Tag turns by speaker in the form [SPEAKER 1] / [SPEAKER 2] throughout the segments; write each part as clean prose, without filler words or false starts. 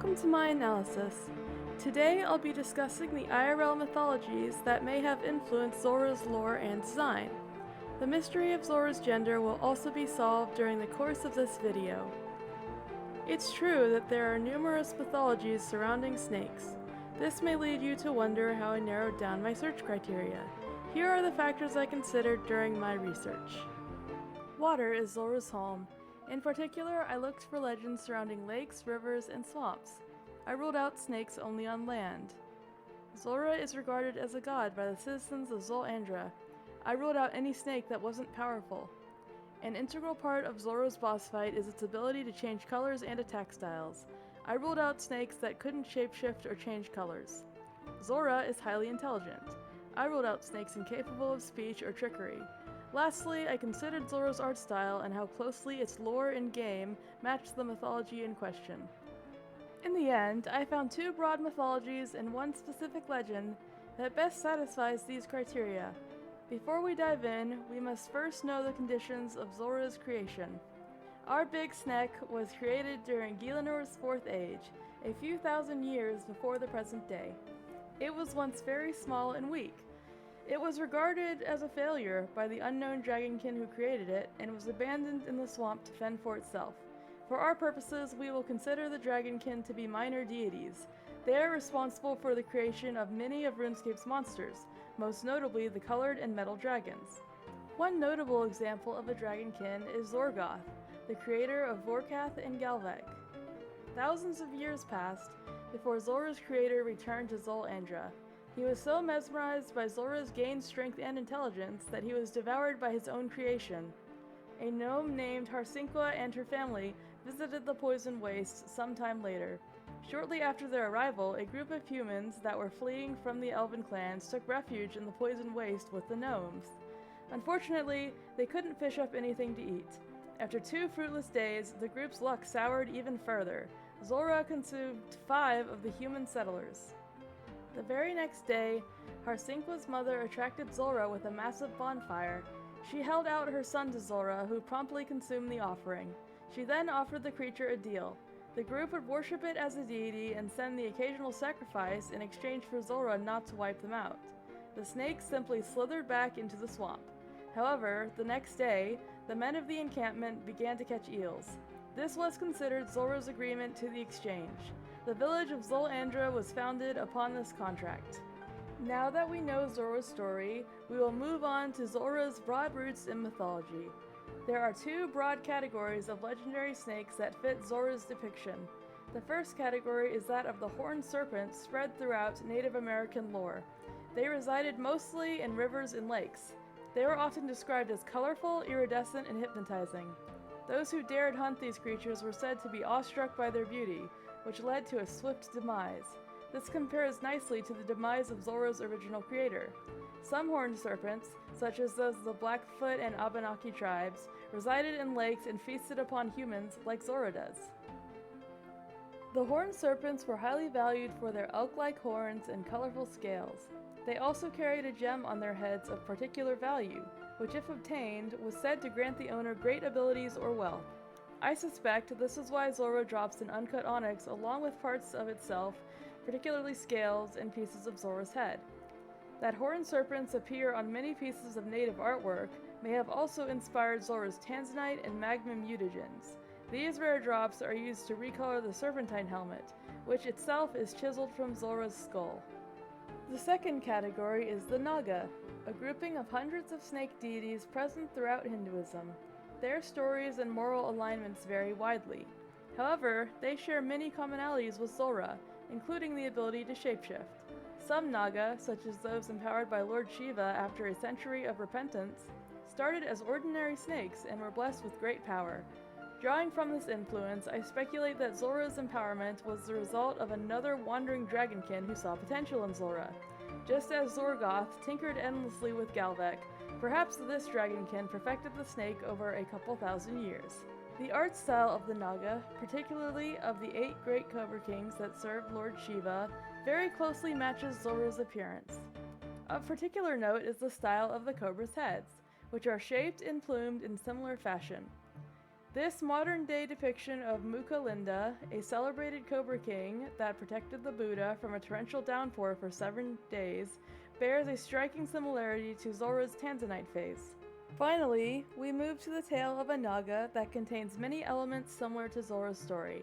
[SPEAKER 1] Welcome to my analysis. Today I'll be discussing the IRL mythologies that may have influenced Zulrah's lore and design. The mystery of Zulrah's gender will also be solved during the course of this video. It's true that there are numerous mythologies surrounding snakes. This may lead you to wonder how I narrowed down my search criteria. Here are the factors I considered during my research. Water is Zulrah's home. In particular, I looked for legends surrounding lakes, rivers, and swamps. I ruled out snakes only on land. Zulrah is regarded as a god by the citizens of Zulrah. I ruled out any snake that wasn't powerful. An integral part of Zulrah's boss fight is its ability to change colors and attack styles. I ruled out snakes that couldn't shapeshift or change colors. Zulrah is highly intelligent. I ruled out snakes incapable of speech or trickery. Lastly, I considered Zulrah's art style and how closely its lore and game matched the mythology in question. In the end, I found two broad mythologies and one specific legend that best satisfies these criteria. Before we dive in, we must first know the conditions of Zulrah's creation. Our big snake was created during Gielinnor's Fourth Age, a few thousand years before the present day. It was once very small and weak. It was regarded as a failure by the unknown dragonkin who created it and was abandoned in the swamp to fend for itself. For our purposes, we will consider the dragonkin to be minor deities. They are responsible for the creation of many of RuneScape's monsters, most notably the colored and metal dragons. One notable example of a dragonkin is Zulrah, the creator of Vorkath and Galvek. Thousands of years passed before Zulrah's creator returned to Zulrah. He was so mesmerized by Zulrah's gained strength and intelligence that he was devoured by his own creation. A gnome named Harsinqua and her family visited the Poison Waste sometime later. Shortly after their arrival, a group of humans that were fleeing from the elven clans took refuge in the Poison Waste with the gnomes. Unfortunately, they couldn't fish up anything to eat. After 2 fruitless days, the group's luck soured even further. Zulrah consumed 5 of the human settlers. The very next day, Harsinqua's mother attracted Zulrah with a massive bonfire. She held out her son to Zulrah, who promptly consumed the offering. She then offered the creature a deal. The group would worship it as a deity and send the occasional sacrifice in exchange for Zulrah not to wipe them out. The snakes simply slithered back into the swamp. However, the next day, the men of the encampment began to catch eels. This was considered Zulrah's agreement to the exchange. The village of Zulrah was founded upon this contract. Now that we know Zulrah's story, we will move on to Zulrah's broad roots in mythology. There are 2 broad categories of legendary snakes that fit Zulrah's depiction. The first category is that of the horned serpents spread throughout Native American lore. They resided mostly in rivers and lakes. They were often described as colorful, iridescent, and hypnotizing. Those who dared hunt these creatures were said to be awestruck by their beauty, which led to a swift demise. This compares nicely to the demise of Zulrah's original creator. Some horned serpents, such as those of the Blackfoot and Abenaki tribes, resided in lakes and feasted upon humans like Zulrah does. The horned serpents were highly valued for their elk-like horns and colorful scales. They also carried a gem on their heads of particular value, which if obtained, was said to grant the owner great abilities or wealth. I suspect this is why Zulrah drops an uncut onyx along with parts of itself, particularly scales and pieces of Zulrah's head. That horned serpents appear on many pieces of native artwork may have also inspired Zulrah's tanzanite and magma mutagens. These rare drops are used to recolor the serpentine helmet, which itself is chiseled from Zulrah's skull. The second category is the Naga, a grouping of hundreds of snake deities present throughout Hinduism. Their stories and moral alignments vary widely. However, they share many commonalities with Zulrah, including the ability to shapeshift. Some Naga, such as those empowered by Lord Shiva after a century of repentance, started as ordinary snakes and were blessed with great power. Drawing from this influence, I speculate that Zulrah's empowerment was the result of another wandering dragonkin who saw potential in Zulrah. Just as Zulrah tinkered endlessly with Galvek, perhaps this dragonkin perfected the snake over a couple thousand years. The art style of the Naga, particularly of the 8 great Cobra Kings that served Lord Shiva, very closely matches Zulrah's appearance. Of particular note is the style of the Cobra's heads, which are shaped and plumed in similar fashion. This modern-day depiction of Mukalinda, a celebrated cobra king that protected the Buddha from a torrential downpour for 7 days, bears a striking similarity to Zulrah's Tanzanite phase. Finally, we move to the tale of a Naga that contains many elements similar to Zulrah's story.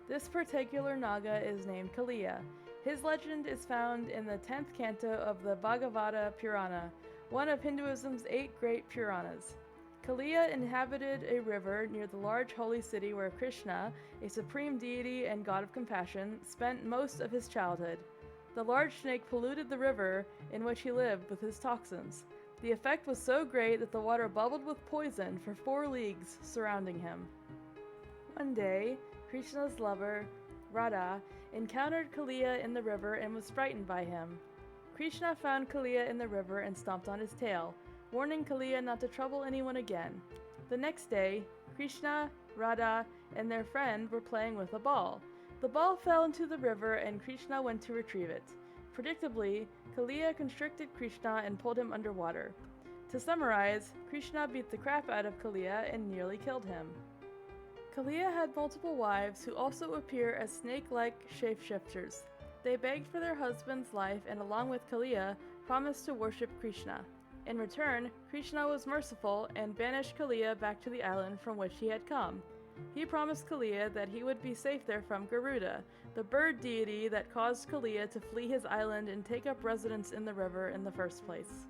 [SPEAKER 1] This particular Naga is named Kaliya. His legend is found in the 10th canto of the Bhagavata Purana, one of Hinduism's 8 great Puranas. Kaliya inhabited a river near the large holy city where Krishna, a supreme deity and god of compassion, spent most of his childhood. The large snake polluted the river in which he lived with his toxins. The effect was so great that the water bubbled with poison for 4 leagues surrounding him. One day, Krishna's lover, Radha, encountered Kaliya in the river and was frightened by him. Krishna found Kaliya in the river and stomped on his tail, warning Kaliya not to trouble anyone again. The next day, Krishna, Radha, and their friend were playing with a ball. The ball fell into the river and Krishna went to retrieve it. Predictably, Kaliya constricted Krishna and pulled him underwater. To summarize, Krishna beat the crap out of Kaliya and nearly killed him. Kaliya had multiple wives who also appear as snake-like shapeshifters. They begged for their husband's life and along with Kaliya, promised to worship Krishna. In return, Krishna was merciful and banished Kaliya back to the island from which he had come. He promised Kaliya that he would be safe there from Garuda, the bird deity that caused Kaliya to flee his island and take up residence in the river in the first place.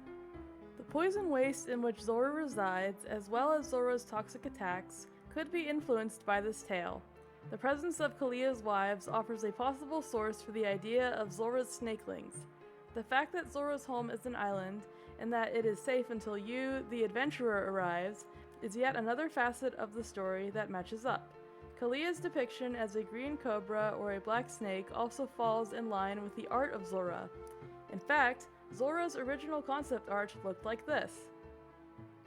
[SPEAKER 1] The poison waste in which Zulrah resides, as well as Zulrah's toxic attacks, could be influenced by this tale. The presence of Kaliya's wives offers a possible source for the idea of Zulrah's snakelings. The fact that Zulrah's home is an island, and that it is safe until you, the adventurer, arrives, is yet another facet of the story that matches up. Kaliya's depiction as a green cobra or a black snake also falls in line with the art of Zulrah. In fact, Zulrah's original concept art looked like this.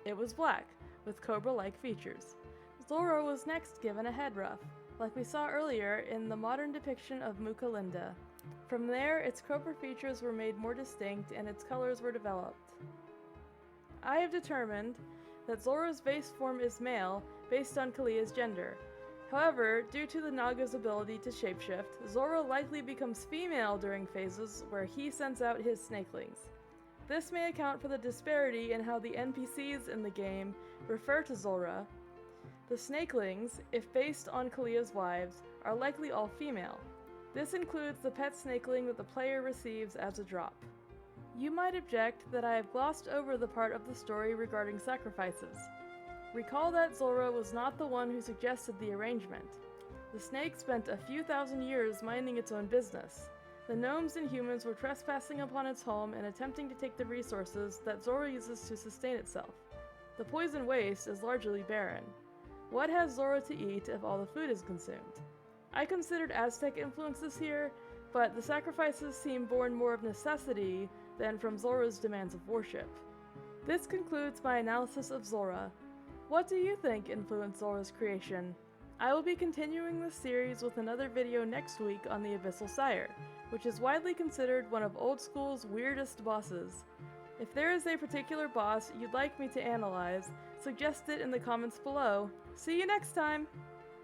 [SPEAKER 1] It was black, with cobra-like features. Zulrah was next given a head ruff, like we saw earlier in the modern depiction of Mukalinda. From there, its cobra features were made more distinct and its colors were developed. I have determined that Zulrah's base form is male based on Kaliya's gender. However, due to the Naga's ability to shapeshift, Zulrah likely becomes female during phases where he sends out his snakelings. This may account for the disparity in how the NPCs in the game refer to Zulrah. The snakelings, if based on Kaliya's wives, are likely all female. This includes the pet snakeling that the player receives as a drop. You might object that I have glossed over the part of the story regarding sacrifices. Recall that Zulrah was not the one who suggested the arrangement. The snake spent a few thousand years minding its own business. The gnomes and humans were trespassing upon its home and attempting to take the resources that Zulrah uses to sustain itself. The poison waste is largely barren. What has Zulrah to eat if all the food is consumed? I considered Aztec influences here, but the sacrifices seem born more of necessity than from Zulrah's demands of worship. This concludes my analysis of Zulrah. What do you think influenced Zulrah's creation? I will be continuing this series with another video next week on the Abyssal Sire, which is widely considered one of Old School's weirdest bosses. If there is a particular boss you'd like me to analyze, suggest it in the comments below. See you next time!